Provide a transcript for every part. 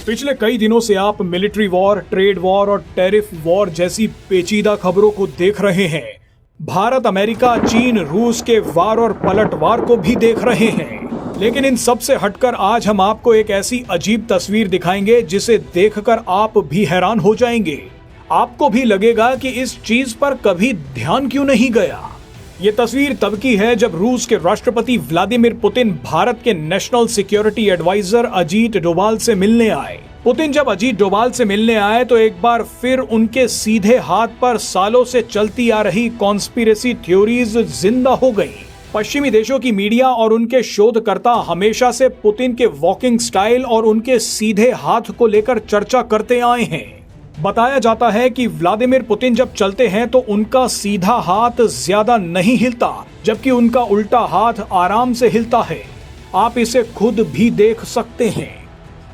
पिछले कई दिनों से आप मिलिट्री वॉर, ट्रेड वॉर और टैरिफ वॉर जैसी पेचीदा खबरों को देख रहे हैं। भारत, अमेरिका, चीन, रूस के वार और पलटवार को भी देख रहे हैं। लेकिन इन सब से हटकर आज हम आपको एक ऐसी अजीब तस्वीर दिखाएंगे जिसे देखकर आप भी हैरान हो जाएंगे। आपको भी लगेगा कि इस चीज पर कभी ध्यान क्यों नहीं गया। ये तस्वीर तब की है जब रूस के राष्ट्रपति व्लादिमीर पुतिन भारत के national security adviser Ajit Doval से मिलने आए। पुतिन जब अजीत डोभाल से मिलने आए तो एक बार फिर उनके सीधे हाथ पर सालों से चलती आ रही कॉन्स्पिरेसी थ्योरीज जिंदा हो गई। पश्चिमी देशों की मीडिया और उनके शोधकर्ता हमेशा से पुतिन के वॉकिंग स्टाइल और उनके सीधे हाथ को लेकर चर्चा करते आए हैं। बताया जाता है कि व्लादिमीर पुतिन जब चलते हैं तो उनका सीधा हाथ ज्यादा नहीं हिलता, जबकि उनका उल्टा हाथ आराम से हिलता है। आप इसे खुद भी देख सकते हैं।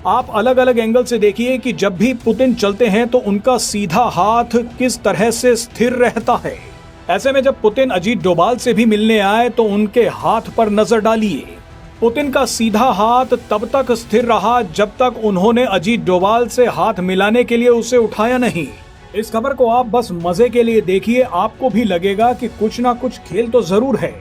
आप अलग अलग एंगल से देखिए कि जब भी पुतिन चलते हैं तो उनका सीधा हाथ किस तरह से स्थिर रहता है। ऐसे में जब पुतिन अजीत डोभाल से भी मिलने आए तो उनके हाथ पर नजर डालिए। पुतिन का सीधा हाथ तब तक स्थिर रहा जब तक उन्होंने अजीत डोभाल से हाथ मिलाने के लिए उसे उठाया नहीं। इस खबर को आप बस मजे के लिए देखिए, आपको भी लगेगा कि कुछ ना कुछ खेल तो जरूर है।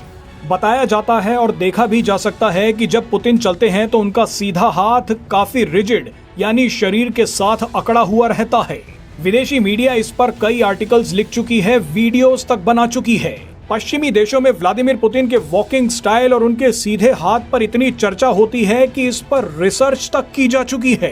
बताया जाता है और देखा भी जा सकता है कि जब पुतिन चलते हैं तो उनका सीधा हाथ काफी रिजिड यानी शरीर के साथ अकड़ा हुआ रहता है। विदेशी मीडिया इस पर कई आर्टिकल्स लिख चुकी है, वीडियोस तक बना चुकी है। पश्चिमी देशों में व्लादिमीर पुतिन के वॉकिंग स्टाइल और उनके सीधे हाथ पर इतनी चर्चा होती है कि इस पर रिसर्च तक की जा चुकी है।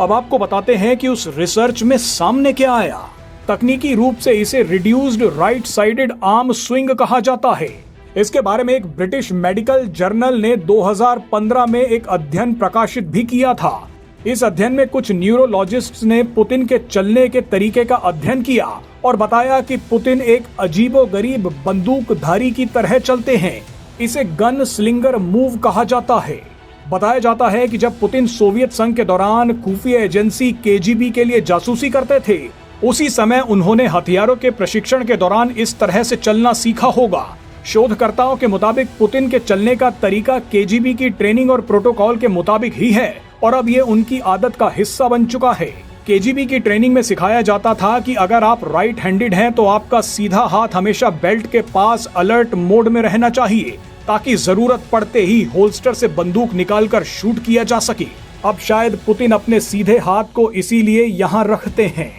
अब आपको बताते हैं कि उस रिसर्च में सामने क्या आया। तकनीकी रूप से इसे reduced right sided arm swing कहा जाता है। इसके बारे में एक ब्रिटिश मेडिकल जर्नल ने 2015 में एक अध्ययन प्रकाशित भी किया था। इस अध्ययन में कुछ न्यूरोलॉजिस्ट्स ने पुतिन के चलने के तरीके का अध्ययन किया और बताया कि पुतिन एक अजीबोगरीब बंदूकधारी की तरह चलते हैं। इसे गन स्लिंगर मूव कहा जाता है। बताया जाता है कि जब पुतिन सोवियत संघ के दौरान खुफिया एजेंसी केजीबी के लिए जासूसी करते थे, उसी समय उन्होंने हथियारों के प्रशिक्षण के दौरान इस तरह से चलना सीखा होगा। शोधकर्ताओं के मुताबिक पुतिन के चलने का तरीका केजीबी की ट्रेनिंग और प्रोटोकॉल के मुताबिक ही है और अब ये उनकी आदत का हिस्सा बन चुका है। केजीबी की ट्रेनिंग में सिखाया जाता था कि अगर आप राइट हैंडेड हैं तो आपका सीधा हाथ हमेशा बेल्ट के पास अलर्ट मोड में रहना चाहिए, ताकि जरूरत पड़ते ही होल्स्टर से बंदूक निकालकर शूट किया जा सके। अब शायद पुतिन अपने सीधे हाथ को इसीलिए यहाँ रखते हैं।